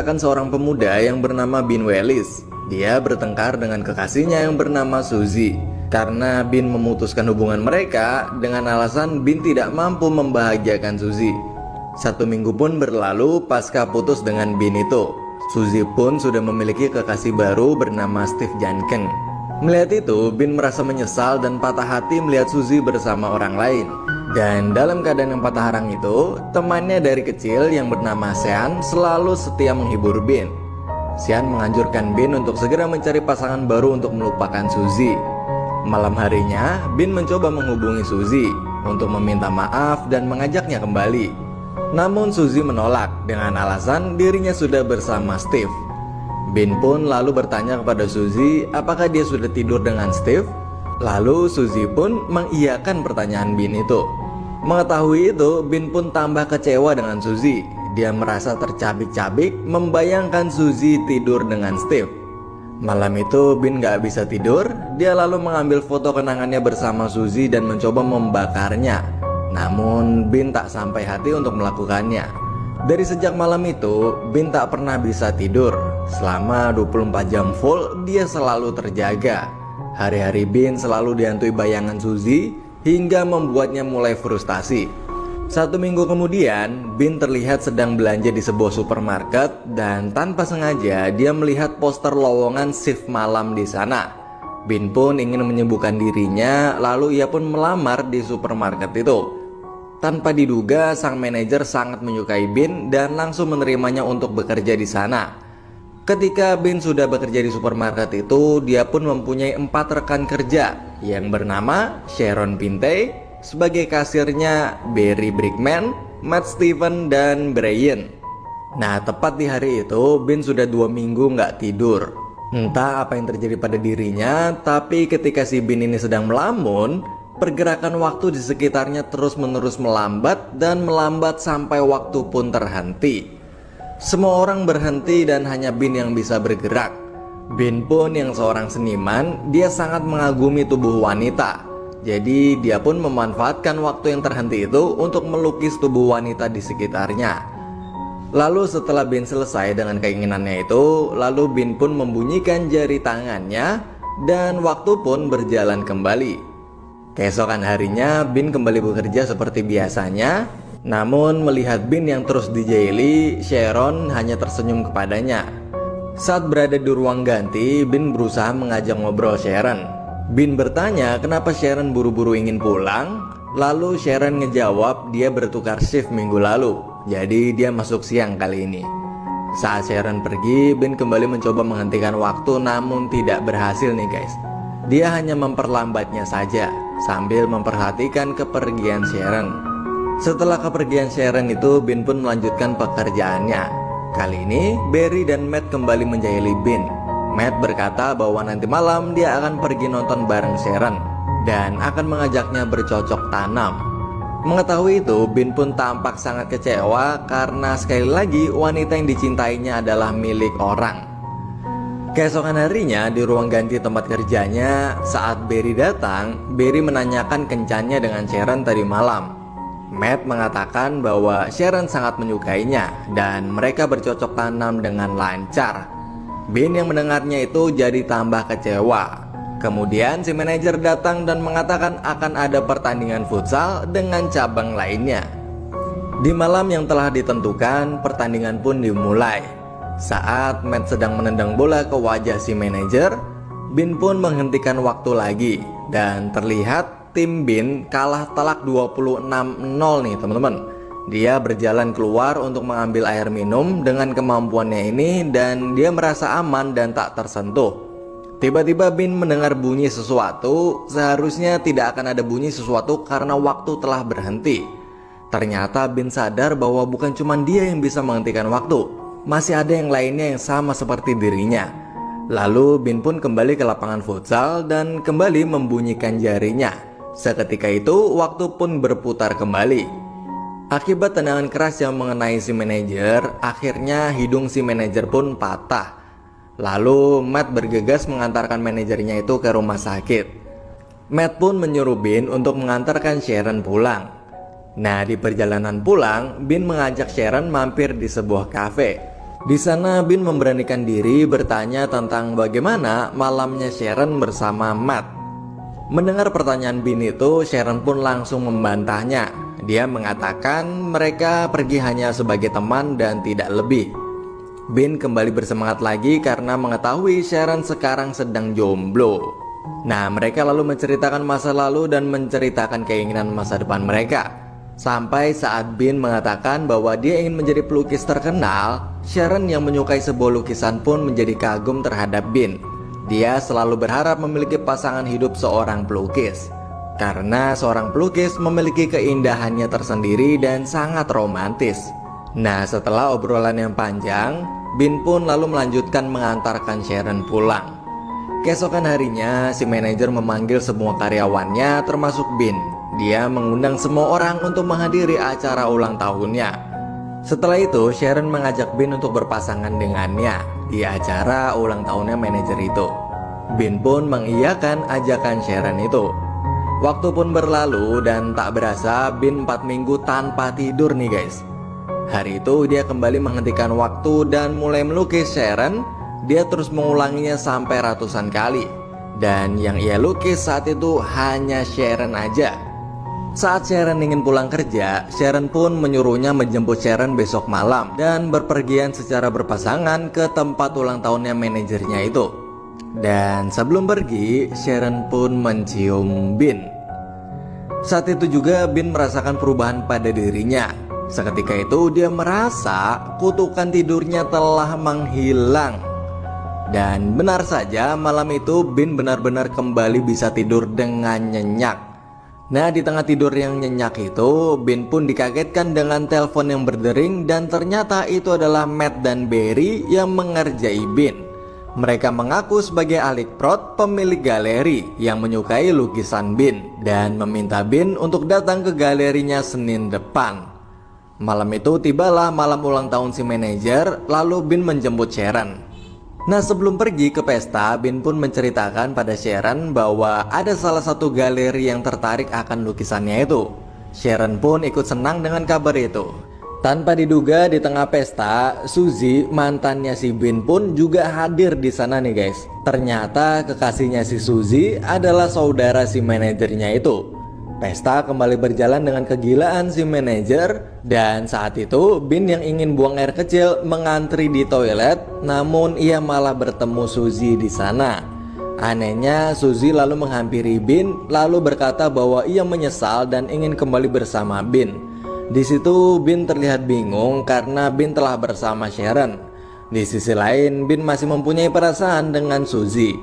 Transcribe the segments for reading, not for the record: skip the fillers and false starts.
Akan seorang pemuda yang bernama Bin Wellis. Dia bertengkar dengan kekasihnya yang bernama Suzy. Karena Bin memutuskan hubungan mereka dengan alasan Bin tidak mampu membahagiakan Suzy. 1 minggu pun berlalu pasca putus dengan Bin itu. Suzy pun sudah memiliki kekasih baru bernama Steve Janken. Melihat itu, Bin merasa menyesal dan patah hati melihat Suzy bersama orang lain. Dan dalam keadaan yang patah arang itu, temannya dari kecil yang bernama Sean selalu setia menghibur Bin. Sean menganjurkan Bin untuk segera mencari pasangan baru untuk melupakan Suzy. Malam harinya, Bin mencoba menghubungi Suzy untuk meminta maaf dan mengajaknya kembali. Namun Suzy menolak dengan alasan dirinya sudah bersama Steve. Bin pun lalu bertanya kepada Suzy apakah dia sudah tidur dengan Steve. Lalu Suzy pun mengiyakan pertanyaan Bin itu. Mengetahui itu, Bin pun tambah kecewa dengan Suzy. Dia merasa tercabik-cabik membayangkan Suzy tidur dengan Steve. Malam itu Bin gak bisa tidur. Dia lalu mengambil foto kenangannya bersama Suzy dan mencoba membakarnya. Namun Bin tak sampai hati untuk melakukannya. Dari sejak malam itu, Bin tak pernah bisa tidur. Selama 24 jam full, dia selalu terjaga. Hari-hari Bin selalu dihantui bayangan Suzy hingga membuatnya mulai frustasi. 1 minggu kemudian, Bin terlihat sedang belanja di sebuah supermarket dan tanpa sengaja dia melihat poster lowongan shift malam di sana. Bin pun ingin menyembuhkan dirinya, lalu ia pun melamar di supermarket itu. Tanpa diduga, sang manajer sangat menyukai Bin dan langsung menerimanya untuk bekerja di sana. Ketika Bin sudah bekerja di supermarket itu, dia pun mempunyai 4 rekan kerja yang bernama Sharon Pinte, sebagai kasirnya Barry Brickman, Matt Steven, dan Brian. Nah, tepat di hari itu, Bin sudah 2 minggu nggak tidur. Entah apa yang terjadi pada dirinya, tapi ketika si Bin ini sedang melamun, pergerakan waktu di sekitarnya terus-menerus melambat dan melambat sampai waktu pun terhenti. Semua orang berhenti dan hanya Bin yang bisa bergerak. Bin pun yang seorang seniman, dia sangat mengagumi tubuh wanita. Jadi dia pun memanfaatkan waktu yang terhenti itu untuk melukis tubuh wanita di sekitarnya. Lalu setelah Bin selesai dengan keinginannya itu, lalu Bin pun membunyikan jari tangannya dan waktu pun berjalan kembali. Keesokan harinya, Bin kembali bekerja seperti biasanya. Namun melihat Bin yang terus dijaili, Sharon hanya tersenyum kepadanya. Saat berada di ruang ganti, Bin berusaha mengajak ngobrol Sharon. Bin bertanya kenapa Sharon buru-buru ingin pulang. Lalu Sharon ngejawab dia bertukar shift minggu lalu, jadi dia masuk siang kali ini. Saat Sharon pergi, Bin kembali mencoba menghentikan waktu, namun tidak berhasil nih guys. Dia hanya memperlambatnya saja sambil memperhatikan kepergian Sharon. Setelah kepergian Sharon itu, Bin pun melanjutkan pekerjaannya. Kali ini Barry dan Matt kembali menjahili Bin. Matt berkata bahwa nanti malam dia akan pergi nonton bareng Sharon dan akan mengajaknya bercocok tanam. Mengetahui itu, Bin pun tampak sangat kecewa karena sekali lagi wanita yang dicintainya adalah milik orang. Keesokan harinya di ruang ganti tempat kerjanya, saat Barry datang, Barry menanyakan kencannya dengan Sharon tadi malam. Matt mengatakan bahwa Sharon sangat menyukainya dan mereka bercocok tanam dengan lancar. Bin yang mendengarnya itu jadi tambah kecewa. Kemudian si manajer datang dan mengatakan akan ada pertandingan futsal dengan cabang lainnya. Di malam yang telah ditentukan, pertandingan pun dimulai. Saat Matt sedang menendang bola ke wajah si manajer, Bin pun menghentikan waktu lagi dan terlihat tim Bin kalah telak 26-0 nih teman-teman. Dia berjalan keluar untuk mengambil air minum dengan kemampuannya ini dan dia merasa aman dan tak tersentuh. Tiba-tiba Bin mendengar bunyi sesuatu. Seharusnya tidak akan ada bunyi sesuatu karena waktu telah berhenti. Ternyata Bin sadar bahwa bukan cuma dia yang bisa menghentikan waktu. Masih ada yang lainnya yang sama seperti dirinya. Lalu Bin pun kembali ke lapangan futsal dan kembali membunyikan jarinya. Seketika itu waktu pun berputar kembali. Akibat tendangan keras yang mengenai si manajer, akhirnya hidung si manajer pun patah. Lalu Matt bergegas mengantarkan manajernya itu ke rumah sakit. Matt pun menyuruh Bin untuk mengantarkan Sharon pulang. Nah, di perjalanan pulang, Bin mengajak Sharon mampir di sebuah kafe. Di sana Bin memberanikan diri bertanya tentang bagaimana malamnya Sharon bersama Matt. Mendengar pertanyaan Bin itu, Sharon pun langsung membantahnya. Dia mengatakan mereka pergi hanya sebagai teman dan tidak lebih. Bin kembali bersemangat lagi karena mengetahui Sharon sekarang sedang jomblo. Nah, mereka lalu menceritakan masa lalu dan menceritakan keinginan masa depan mereka. Sampai saat Bin mengatakan bahwa dia ingin menjadi pelukis terkenal, Sharon yang menyukai sebuah lukisan pun menjadi kagum terhadap Bin. Dia selalu berharap memiliki pasangan hidup seorang pelukis, karena seorang pelukis memiliki keindahannya tersendiri dan sangat romantis. Nah, setelah obrolan yang panjang, Bin pun lalu melanjutkan mengantarkan Sharon pulang. Keesokan harinya, si manajer memanggil semua karyawannya termasuk Bin. Dia mengundang semua orang untuk menghadiri acara ulang tahunnya. Setelah itu, Sharon mengajak Bin untuk berpasangan dengannya di acara ulang tahunnya manajer itu. Bin pun mengiyakan ajakan Sharon itu. Waktu pun berlalu dan tak berasa Bin 4 minggu tanpa tidur nih guys. Hari itu dia kembali menghentikan waktu dan mulai melukis Sharon. Dia terus mengulanginya sampai ratusan kali. Dan yang ia lukis saat itu hanya Sharon aja. Saat Sharon ingin pulang kerja, Sharon pun menyuruhnya menjemput Sharon besok malam dan berpergian secara berpasangan ke tempat ulang tahunnya manajernya itu. Dan sebelum pergi, Sharon pun mencium Bin. Saat itu juga Bin merasakan perubahan pada dirinya. Seketika itu dia merasa kutukan tidurnya telah menghilang. Dan benar saja malam itu Bin benar-benar kembali bisa tidur dengan nyenyak. Nah, di tengah tidur yang nyenyak itu, Bin pun dikagetkan dengan telepon yang berdering dan ternyata itu adalah Matt dan Barry yang mengerjai Bin. Mereka mengaku sebagai Alikprot, pemilik galeri yang menyukai lukisan Bin dan meminta Bin untuk datang ke galerinya Senin depan. Malam itu tibalah malam ulang tahun si manajer, lalu Bin menjemput Sharon. Nah, sebelum pergi ke pesta, Bin pun menceritakan pada Sharon bahwa ada salah satu galeri yang tertarik akan lukisannya itu. Sharon pun ikut senang dengan kabar itu. Tanpa diduga di tengah pesta, Suzy, mantannya si Bin pun juga hadir di sana nih guys. Ternyata kekasihnya si Suzy adalah saudara si manajernya itu. Pesta kembali berjalan dengan kegilaan si manajer, dan saat itu Bin yang ingin buang air kecil mengantri di toilet, namun ia malah bertemu Suzy di sana. Anehnya, Suzy lalu menghampiri Bin lalu berkata bahwa ia menyesal dan ingin kembali bersama Bin. Di situ Bin terlihat bingung karena Bin telah bersama Sharon. Di sisi lain, Bin masih mempunyai perasaan dengan Suzy.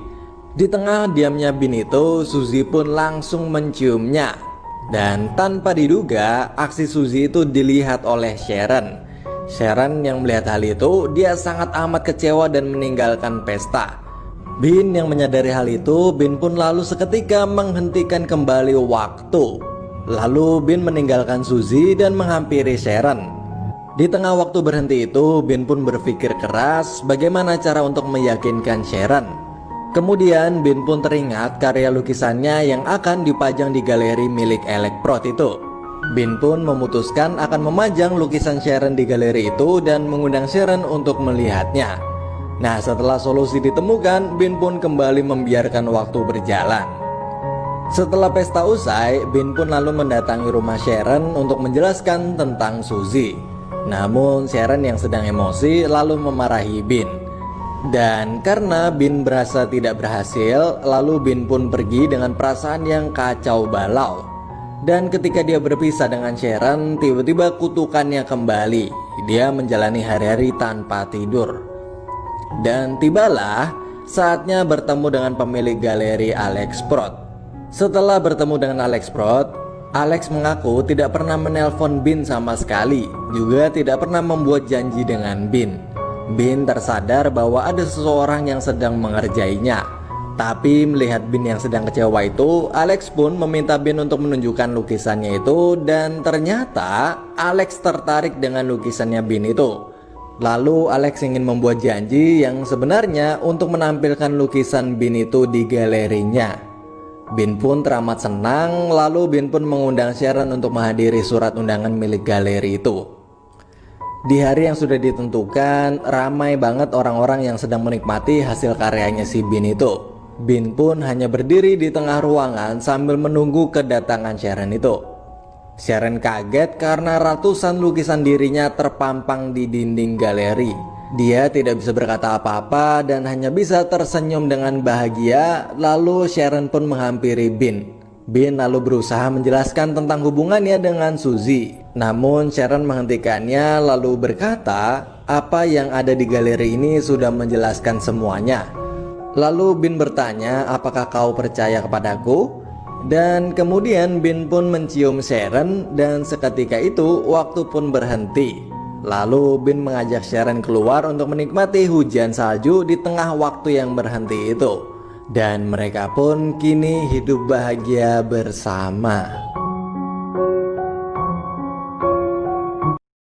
Di tengah diamnya Bin itu, Suzy pun langsung menciumnya. Dan tanpa diduga, aksi Suzy itu dilihat oleh Sharon. Sharon yang melihat hal itu, dia sangat amat kecewa dan meninggalkan pesta. Bin yang menyadari hal itu, Bin pun lalu seketika menghentikan kembali waktu. Lalu Bin meninggalkan Suzy dan menghampiri Sharon. Di tengah waktu berhenti itu, Bin pun berpikir keras bagaimana cara untuk meyakinkan Sharon. Kemudian Bin pun teringat karya lukisannya yang akan dipajang di galeri milik Alikprot itu. Bin pun memutuskan akan memajang lukisan Sharon di galeri itu dan mengundang Sharon untuk melihatnya. Nah, setelah solusi ditemukan, Bin pun kembali membiarkan waktu berjalan. Setelah pesta usai, Bin pun lalu mendatangi rumah Sharon untuk menjelaskan tentang Suzy. Namun Sharon yang sedang emosi lalu memarahi Bin. Dan karena Bin merasa tidak berhasil, lalu Bin pun pergi dengan perasaan yang kacau balau. Dan ketika dia berpisah dengan Sharon, tiba-tiba kutukannya kembali. Dia menjalani hari-hari tanpa tidur. Dan tibalah saatnya bertemu dengan pemilik galeri Alikprot. Setelah bertemu dengan Alikprot, Alex mengaku tidak pernah menelpon Bin sama sekali, juga tidak pernah membuat janji dengan Bin. Bin tersadar bahwa ada seseorang yang sedang mengerjainya. Tapi melihat Bin yang sedang kecewa itu, Alex pun meminta Bin untuk menunjukkan lukisannya itu. Dan ternyata Alex tertarik dengan lukisannya Bin itu. Lalu Alex ingin membuat janji yang sebenarnya untuk menampilkan lukisan Bin itu di galerinya. Bin pun teramat senang. Lalu Bin pun mengundang Sharon untuk menghadiri surat undangan milik galeri itu. Di hari yang sudah ditentukan, ramai banget orang-orang yang sedang menikmati hasil karyanya si Bin itu. Bin pun hanya berdiri di tengah ruangan sambil menunggu kedatangan Sharon itu. Sharon kaget karena ratusan lukisan dirinya terpampang di dinding galeri. Dia tidak bisa berkata apa-apa dan hanya bisa tersenyum dengan bahagia. Lalu Sharon pun menghampiri Bin. Bin lalu berusaha menjelaskan tentang hubungannya dengan Suzy. Namun Sharon menghentikannya lalu berkata, apa yang ada di galeri ini sudah menjelaskan semuanya. Lalu Bin bertanya, apakah kau percaya kepadaku? Dan kemudian Bin pun mencium Sharon dan seketika itu waktu pun berhenti. Lalu Bin mengajak Sharon keluar untuk menikmati hujan salju di tengah waktu yang berhenti itu. Dan mereka pun kini hidup bahagia bersama.